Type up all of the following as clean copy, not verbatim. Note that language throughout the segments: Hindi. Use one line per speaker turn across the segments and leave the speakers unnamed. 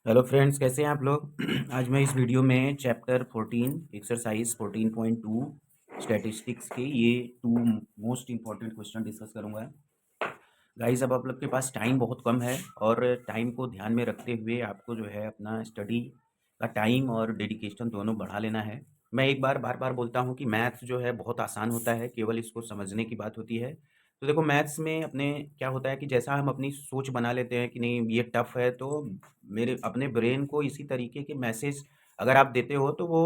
हेलो फ्रेंड्स, कैसे हैं आप लोग। आज मैं इस वीडियो में चैप्टर 14 एक्सरसाइज 14.2 स्टैटिस्टिक्स के ये two most important question discuss करूंगा। गाइस, अब आप लोग के पास टाइम बहुत कम है और टाइम को ध्यान में रखते हुए आपको जो है अपना स्टडी का टाइम और डेडिकेशन दोनों बढ़ा लेना है। मैं एक बार बार बार बोलता हूँ कि मैथ्स जो है बहुत आसान होता है, केवल इसको समझने की बात होती है। तो देखो, मैथ्स में अपने क्या होता है कि जैसा हम अपनी सोच बना लेते हैं कि नहीं ये टफ है, तो मेरे अपने ब्रेन को इसी तरीके के मैसेज अगर आप देते हो तो वो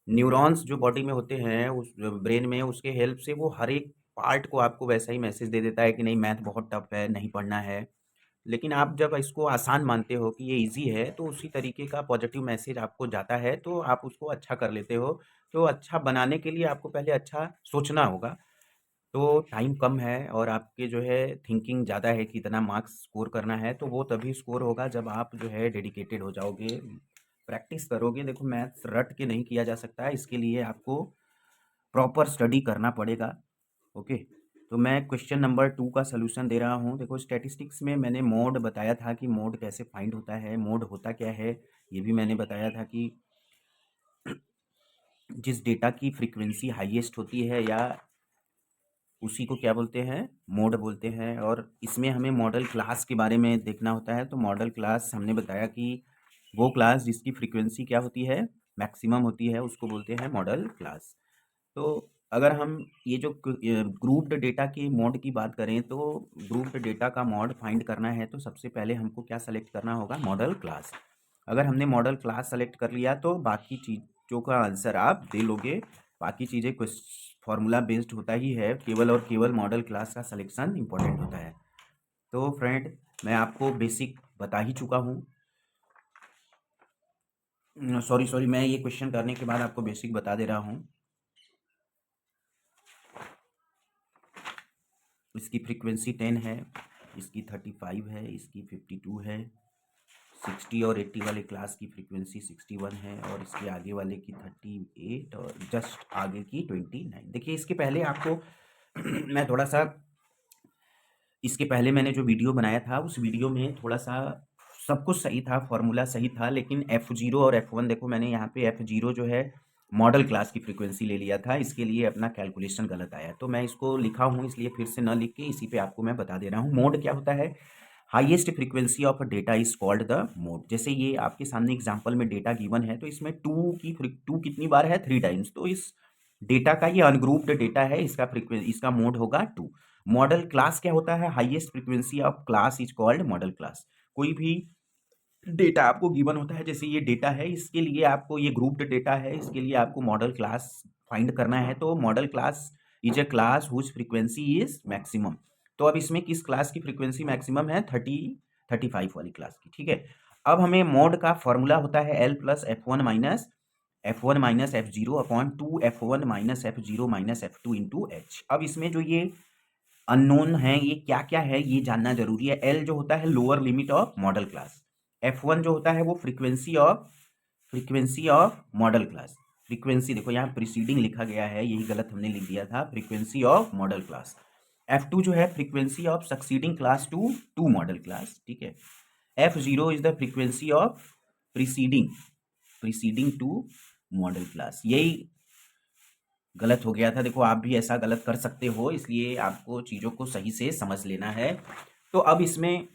न्यूरॉन्स जो बॉडी में होते हैं उस ब्रेन में, उसके हेल्प से वो हर एक पार्ट को आपको वैसा ही मैसेज दे देता है कि नहीं मैथ बहुत टफ है, नहीं पढ़ना है। लेकिन आप जब इसको आसान मानते हो कि ये इजी है, तो उसी तरीके का पॉजिटिव मैसेज आपको जाता है, तो आप उसको अच्छा कर लेते हो। तो अच्छा बनाने के लिए आपको पहले अच्छा सोचना होगा। तो टाइम कम है और आपके जो है थिंकिंग ज़्यादा है कि इतना मार्क्स स्कोर करना है, तो वो तभी स्कोर होगा जब आप जो है डेडिकेटेड हो जाओगे, प्रैक्टिस करोगे। देखो, मैथ्स रट के नहीं किया जा सकता है, इसके लिए आपको प्रॉपर स्टडी करना पड़ेगा। ओके, तो मैं क्वेश्चन नंबर 2 का सलूशन दे रहा हूँ। देखो, स्टैटिस्टिक्स में मैंने मोड बताया था कि मोड कैसे फाइंड होता है, मोड होता क्या है ये भी मैंने बताया था कि जिस डेटा की फ्रीक्वेंसी हाईएस्ट होती है या उसी को क्या बोलते हैं, मोड बोलते हैं। और इसमें हमें मॉडल क्लास के बारे में देखना होता है। तो मॉडल क्लास हमने बताया कि वो क्लास जिसकी फ्रीक्वेंसी क्या होती है, मैक्सिमम होती है, उसको बोलते हैं मॉडल क्लास। तो अगर हम ये जो ग्रुप्ड डेटा की मोड की बात करें, तो ग्रुप्ड डेटा का मोड फाइंड करना है तो सबसे पहले हमको क्या सेलेक्ट करना होगा, मॉडल क्लास। अगर हमने मॉडल क्लास सेलेक्ट कर लिया तो बाकी चीज़ों का आंसर आप दे लोगे। बाकी चीज़ें फॉर्मूला बेस्ड होता ही है, केवल और केवल मॉडल क्लास का सिलेक्शन इंपॉर्टेंट होता है। तो फ्रेंड, मैं आपको बेसिक बता ही चुका हूँ। सॉरी सॉरी, मैं ये क्वेश्चन करने के बाद आपको बेसिक बता दे रहा हूँ। इसकी फ्रीक्वेंसी 10 है, इसकी 35 है, इसकी 52 है, 60 और 80 वाले क्लास की फ्रीक्वेंसी 61 है, और इसके आगे वाले की 38 और जस्ट आगे की 29। देखिए, इसके पहले आपको मैं थोड़ा सा, इसके पहले मैंने जो वीडियो बनाया था उस वीडियो में थोड़ा सा सब कुछ सही था, फॉर्मूला सही था, लेकिन F0 और F1 देखो, मैंने यहाँ पे F0 जो है मॉडल क्लास की फ्रीक्वेंसी ले लिया था, इसके लिए अपना कैलकुलेशन गलत आया, तो मैं इसको लिखा हूँ, इसलिए फिर से न लिख के इसी पे आपको मैं बता दे रहा हूँ। मोड क्या होता है, highest frequency of data is called the mode. जैसे ये आपके सामने एग्जांपल में डेटा गिवन है, तो इसमें टू कितनी बार है, 3 टाइम्स, तो इस डेटा का ये अनग्रुप्ड डेटा है, इसका मोड होगा 2। मॉडल क्लास क्या होता है, highest frequency of class is called model class. कोई भी डेटा आपको गिवन होता है, जैसे ये डेटा है, इसके लिए आपको, ये ग्रुप्ड डेटा है, इसके लिए आपको मॉडल क्लास फाइंड करना है। तो modal class is a class whose frequency is maximum. तो अब इसमें किस क्लास की फ्रीक्वेंसी मैक्सिमम है, 35 वाली क्लास की, ठीक है। अब हमें मोड का फॉर्मूला होता है L plus F one minus F zero upon 2 F1 - F0 - F2 into H. अब इसमें जो ये अननोन है, ये क्या क्या है ये जानना जरूरी है। एल जो होता है lower limit of model class, F1 जो होता है वो frequency of model class. Frequency देखो, यहाँ प्रीसीडिंग लिखा गया है, यही गलत हमने लिख दिया था, frequency of model class. F2 जो है frequency of succeeding class to modal class, ठीक है। F0 is the frequency of preceding preceding to modal class. यही गलत हो गया था, देखो आप भी ऐसा गलत कर सकते हो, इसलिए आपको चीज़ों को सही से समझ लेना है। तो अब इसमें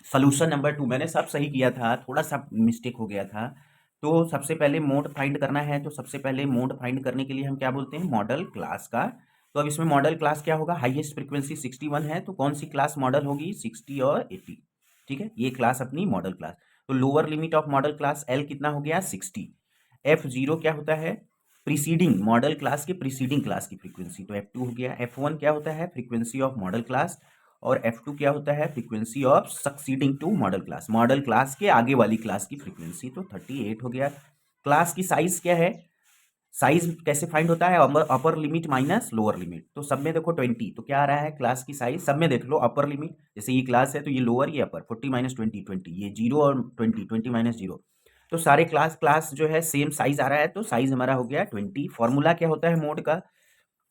सोल्यूशन नंबर 2 मैंने सब सही किया था, थोड़ा सा मिस्टेक हो गया था। तो सबसे पहले मोड फाइंड करना है, तो सबसे पहले मोड फाइंड करने के लिए हम क्या बोलते हैं, मॉडल क्लास का। तो अब इसमें मॉडल क्लास क्या होगा, हाईएस्ट फ्रीक्वेंसी 61 है, तो कौन सी क्लास मॉडल होगी, 60 और 80, ठीक है, ये क्लास अपनी मॉडल क्लास। तो lower limit of model class L कितना हो गया, 60। F0 क्या होता है, प्रीसीडिंग मॉडल क्लास के प्रीसीडिंग क्लास की फ्रीक्वेंसी, तो F2 हो गया। F1 क्या होता है, फ्रीक्वेंसी ऑफ मॉडल क्लास, और F2 क्या होता है, frequency of succeeding to modal class के आगे वाली क्लास की फ्रीक्वेंसी, तो 38 हो गया। क्लास की साइज क्या है, साइज कैसे फाइंड होता है, upper limit minus lower limit. तो सब में देखो 20, तो क्या आ रहा है क्लास की साइज, सब में देख लो अपर लिमिट, जैसे ये क्लास है तो ये लोअर ये अपर, 40 - 20 20, ये 0 और 20 - 0, तो सारे क्लास जो है सेम साइज आ रहा है, तो साइज हमारा हो गया 20। फॉर्मूला क्या होता है मोड का,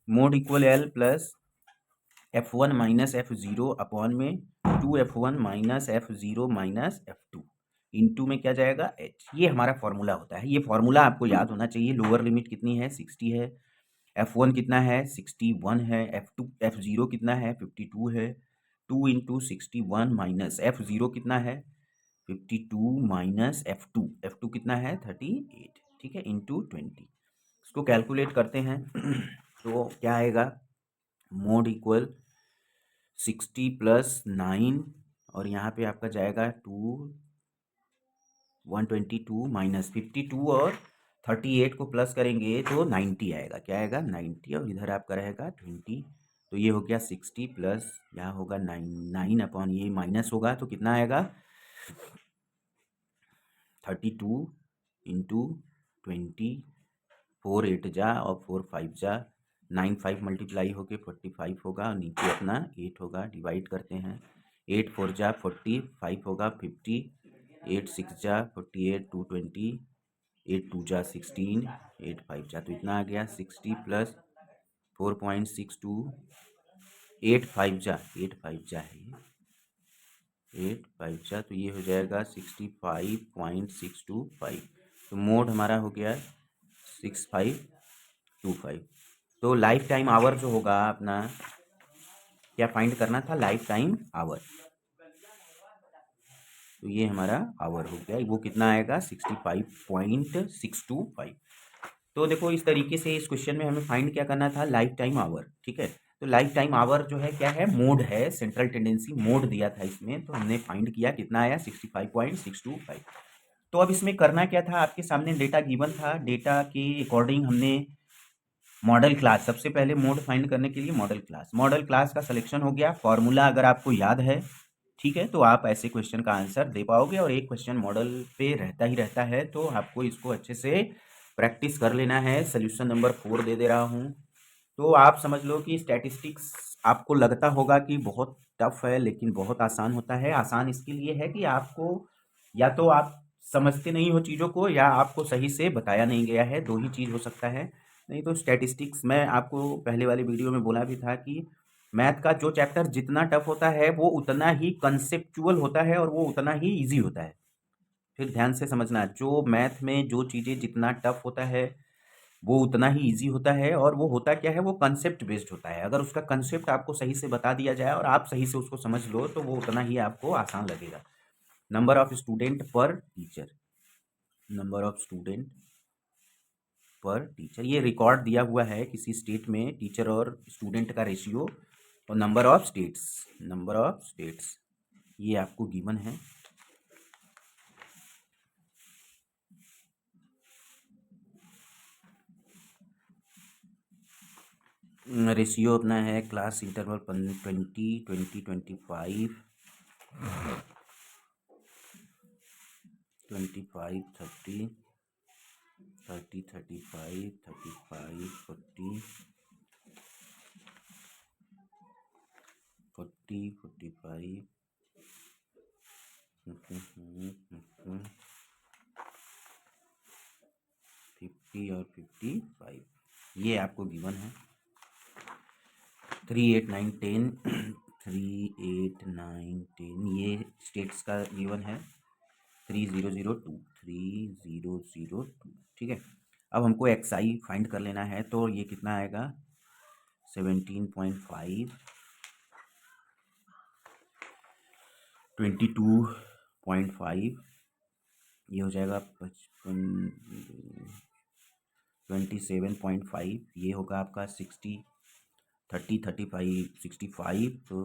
mode equal L plus F1 - F0 upon में 2 F1 - F0 - F2। इंटू में क्या जाएगा h, ये हमारा फॉर्मूला होता है। ये फॉर्मूला आपको याद होना चाहिए। लोअर लिमिट कितनी है 60 है, f1 कितना है 61 है, f0 कितना है 52 है, 2 इंटू 61 माइनस f0 कितना है 52 माइनस f2 कितना है 38, ठीक है, इंटू 20। इसको कैलकुलेट करते हैं तो क्या आएगा, मोड इक्वल 60 प्लस 9 और यहाँ पे आपका जाएगा 122 माइनस 52 और 38 को प्लस करेंगे तो 90 आएगा। क्या आएगा 90 और इधर आपका रहेगा 20। तो ये हो गया 60 प्लस यहाँ होगा 9 अपॉन ये माइनस होगा तो कितना आएगा 32 इंटू 20, 4 8 जा और 4 5 जा, 9 5 मल्टीप्लाई होके 45 होगा और नीचे अपना 8 होगा। डिवाइड करते हैं, 8 4 जा 40, 5 होगा 50, 8 6 जा 48, 2 20, 8 2 जा 16, 8 5 जा, तो इतना आ गया 60 प्लस 4.62, 8 5 जा है ये, 8 5 जा तो ये हो जाएगा 65.625। तो मोड हमारा हो गया 6525। तो लाइफ टाइम आवर जो होगा अपना, क्या फाइंड करना था, लाइफ टाइम आवर। तो ये हमारा आवर हो गया, वो कितना आएगा 65.625। तो देखो इस तरीके से इस क्वेश्चन में हमें फाइंड क्या करना था, लाइफ टाइम आवर, ठीक है। तो लाइफ टाइम आवर जो है क्या है, मोड है, सेंट्रल टेंडेंसी मोड दिया था इसमें, तो हमने फाइंड किया कितना आया 65.625। तो अब इसमें करना क्या था, आपके सामने डेटा गिवन था, डेटा के अकॉर्डिंग हमने मॉडल क्लास, सबसे पहले मोड फाइंड करने के लिए मॉडल क्लास का सिलेक्शन हो गया। फॉर्मूला अगर आपको याद है, ठीक है, तो आप ऐसे क्वेश्चन का आंसर दे पाओगे। और एक क्वेश्चन मॉडल पे रहता है तो आपको इसको अच्छे से प्रैक्टिस कर लेना है। सोल्यूशन नंबर 4 दे रहा हूँ। तो आप समझ लो कि स्टैटिस्टिक्स आपको लगता होगा कि बहुत टफ है, लेकिन बहुत आसान होता है। आसान इसके लिए है कि आपको या तो आप समझते नहीं हो चीज़ों को, या आपको सही से बताया नहीं गया है, दो ही चीज़ हो सकता है। नहीं तो स्टैटिस्टिक्स मैं आपको पहले वाले वीडियो में बोला भी था कि मैथ का जो चैप्टर जितना टफ होता है वो उतना ही कंसेप्चुअल होता है और वो उतना ही ईजी होता है। फिर ध्यान से समझना, जो मैथ में जो चीज़ें जितना टफ होता है वो उतना ही ईजी होता है, और वो होता क्या है, वो कंसेप्ट बेस्ड होता है। अगर उसका कंसेप्ट आपको सही से बता दिया जाए और आप सही से उसको समझ लो तो वो उतना ही आपको आसान लगेगा। नंबर ऑफ स्टूडेंट पर टीचर, नंबर ऑफ स्टूडेंट पर टीचर, ये रिकॉर्ड दिया हुआ है किसी स्टेट में टीचर और स्टूडेंट का रेशियो, और नंबर ऑफ स्टेट्स ये आपको गिवन है। रेशियो अपना है क्लास इंटरवल 20 20 25 25 30 30 35 35 40 40 45 50 और 55, ये आपको गिवन है। 3 8 9 10 3 8 9 10 ये स्टेट्स का गिवन है। 3002 3002, ठीक है। अब हमको एक्सआई फाइंड कर लेना है, तो ये कितना आएगा 17.5 22.5, ये हो जाएगा 27.5, ये होगा आपका 60 30 35 65, तो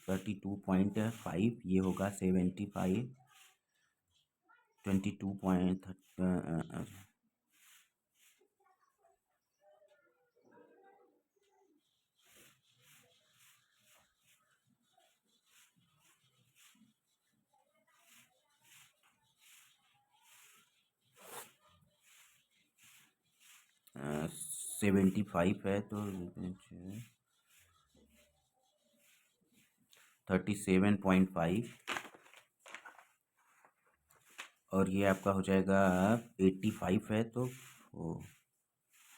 32.5, ये होगा 75 22. 75 है तो 37.5, और ये आपका हो जाएगा 85 है तो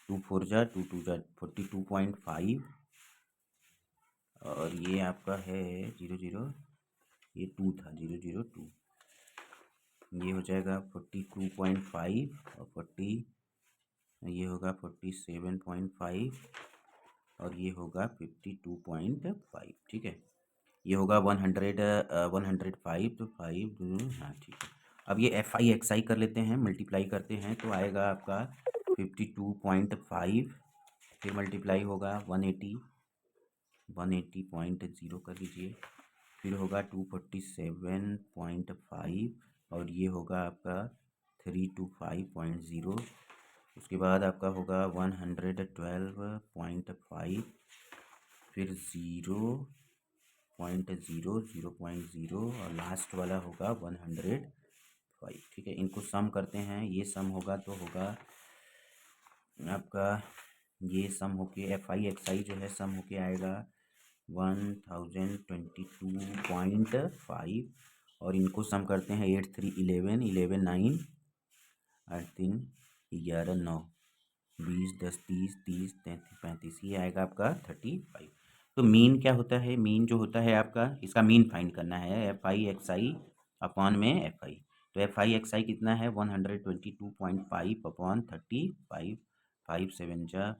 2 4 जा 2 2 जा 42.5, और ये आपका है 00, ये 2 था 002, ये हो जाएगा 42.5 और 40, ये होगा 47.5 और ये होगा 52.5। ठीक है, ये होगा 105 तो 5 हाँ ठीक है। अब ये FI/XI कर लेते हैं, मल्टीप्लाई करते हैं तो आएगा आपका 52.5, फिर मल्टीप्लाई होगा 180.0 कर लीजिए, फिर होगा 247.5 और ये होगा आपका 325.0, उसके बाद आपका होगा 112.5, फिर 0.0 और लास्ट वाला होगा 105। ठीक है, इनको सम करते हैं, ये सम होगा तो होगा आपका, ये सम होके FI/XI जो है सम होके आएगा 1022.5 और इनको सम करते हैं 8 3 11 11 9 8 3 11 9 20 10 30 30 33 35, ये आएगा आपका 35। तो मीन क्या होता है, मीन जो होता है आपका, इसका मीन फाइंड करना है FI/XI अपॉन में FI। तो FI/XI कितना है 122.5 अपॉन 35, 5 7 जा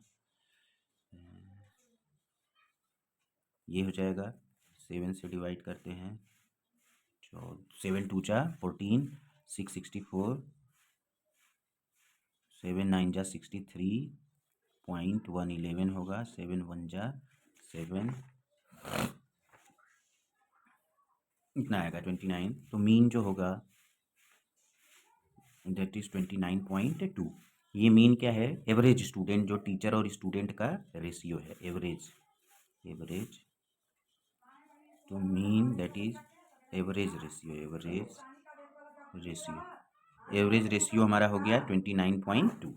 ये हो जाएगा, 7 से डिवाइड करते हैं 7 2 जा 14, 6 64, 7 9 जा 63.111 होगा, 7 1 जा 7, इतना आएगा 29। तो मीन जो होगा दैट इज 29.2। ये मीन क्या है, एवरेज स्टूडेंट, जो टीचर और स्टूडेंट का रेशियो है, एवरेज तो mean that is average ratio हमारा हो गया 29.2।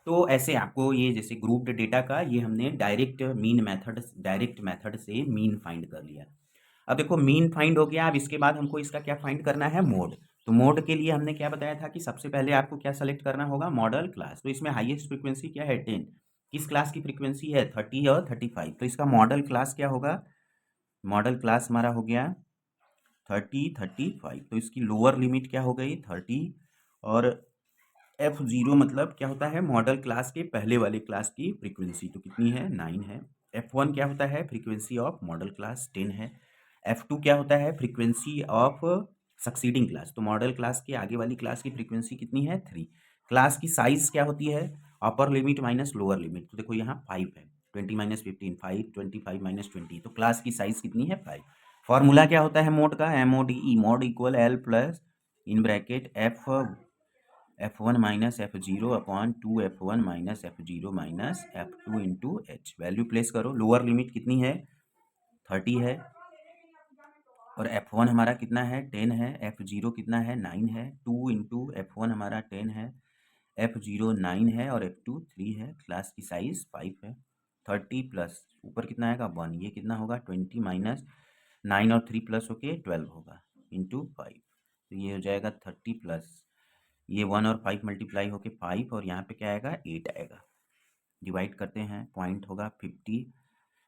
तो ऐसे आपको ये जैसे ग्रुप्ड डेटा का ये हमने डायरेक्ट मेथड से मीन फाइंड कर लिया। अब देखो मीन फाइंड हो गया, अब इसके बाद हमको इसका क्या फाइंड करना है, मोड। तो मोड के लिए हमने क्या बताया था कि सबसे पहले आपको क्या सेलेक्ट करना होगा, मॉडल क्लास। तो इसमें हाईएस्ट फ्रीक्वेंसी क्या है 10, किस क्लास की फ्रीक्वेंसी है 30 और 35, तो इसका मॉडल क्लास क्या होगा, मॉडल क्लास हमारा हो गया 30 35। तो इसकी लोअर लिमिट क्या हो गई 30 और F0 मतलब क्या होता है, मॉडल क्लास के पहले वाले क्लास की फ्रीक्वेंसी, तो कितनी है 9 है। F1 क्या होता है, फ्रीक्वेंसी ऑफ मॉडल क्लास 10 है। F2 क्या होता है, फ्रीक्वेंसी ऑफ सक्सीडिंग क्लास, तो मॉडल क्लास के आगे वाली क्लास की फ्रीक्वेंसी कितनी है 3। क्लास की साइज क्या होती है, upper limit minus lower limit, तो देखो यहाँ 5 है, 20 माइनस 15 5, 25 माइनस 20, तो क्लास की साइज कितनी है 5। फॉर्मूला क्या होता है मोड का, MODE, mode equal L plus in bracket F1 minus F0 upon 2F1 minus F0 minus F2 into H। Value place करो, लोअर लिमिट कितनी है 30 है और F1 हमारा कितना है 10 है, F0 कितना है 9 है, 2 इंटू F1 हमारा 10 है, F0 9 है और F2 3 है, क्लास की साइज 5 है। 30 प्लस ऊपर कितना आएगा 1, ये कितना होगा 20 माइनस 9 और 3 प्लस होके 12 होगा इंटू 5, तो ये हो जाएगा 30 प्लस ये 1 और 5 मल्टीप्लाई होके 5 और यहाँ पे क्या आएगा 8 आएगा। डिवाइड करते हैं, पॉइंट होगा 50,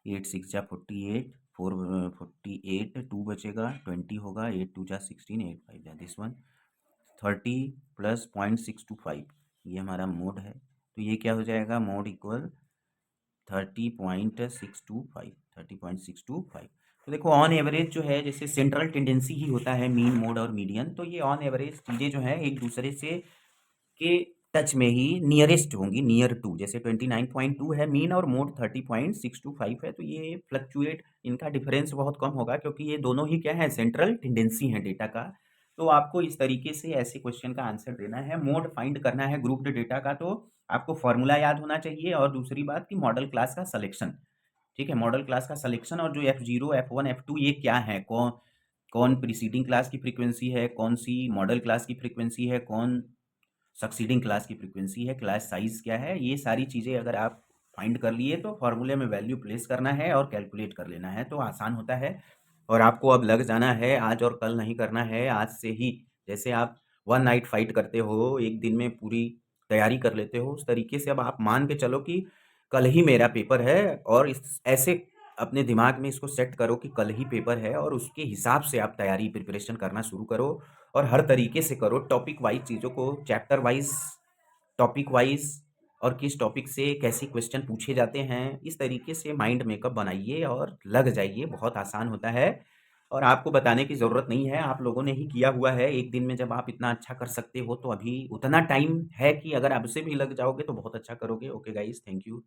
8 6 जा 48, 4 48, 2 बचेगा 20 होगा, 8 2 जा 16, 8 5 जा दिस वन 30 प्लस 0.625, ये हमारा मोड है। तो ये क्या हो जाएगा, मोड इक्वल 30.625। तो देखो ऑन एवरेज जो है, जैसे सेंट्रल टेंडेंसी ही होता है मीन मोड और मीडियन, तो ये ऑन एवरेज चीज़ें जो है एक दूसरे से के टच में ही नियरेस्ट होंगी, नियर टू, जैसे 29.2 है मीन और मोड 30.625 है, तो ये फ्लक्चुएट, इनका डिफरेंस बहुत कम होगा क्योंकि ये दोनों ही क्या है सेंट्रल टेंडेंसी है डेटा का। तो आपको इस तरीके से ऐसे क्वेश्चन का आंसर देना है, मोड फाइंड करना है ग्रुप्ड डेटा का, तो आपको फॉर्मूला याद होना चाहिए और दूसरी बात कि मॉडल क्लास का सिलेक्शन। ठीक है, मॉडल क्लास का सिलेक्शन और जो F0 F1 F2 ये क्या है, कौन कौन प्रीसीडिंग क्लास की फ्रीक्वेंसी है, कौन सी मॉडल क्लास की फ्रीक्वेंसी है, कौन सक्सीडिंग क्लास की फ्रीक्वेंसी है, क्लास साइज क्या है, ये सारी चीज़ें अगर आप फाइंड कर लिए तो फॉर्मूले में वैल्यू प्लेस करना है और कैलकुलेट कर लेना है, तो आसान होता है। और आपको अब लग जाना है, आज और कल नहीं करना है, आज से ही। जैसे आप 1 नाइट फाइट करते हो, एक दिन में पूरी तैयारी कर लेते हो, उस तरीके से अब आप मान के चलो कि कल ही मेरा पेपर है और इस ऐसे अपने दिमाग में इसको सेट करो कि कल ही पेपर है और उसके हिसाब से आप तैयारी प्रिपरेशन करना शुरू करो और हर तरीके से करो, टॉपिक वाइज़ चीज़ों को, चैप्टर वाइज़, टॉपिक वाइज़ और किस टॉपिक से कैसे क्वेश्चन पूछे जाते हैं, इस तरीके से माइंड मेकअप बनाइए और लग जाइए, बहुत आसान होता है और आपको बताने की ज़रूरत नहीं है, आप लोगों ने ही किया हुआ है। एक दिन में जब आप इतना अच्छा कर सकते हो, तो अभी उतना टाइम है कि अगर अब से भी लग जाओगे, तो बहुत अच्छा करोगे। Okay guys, thank you.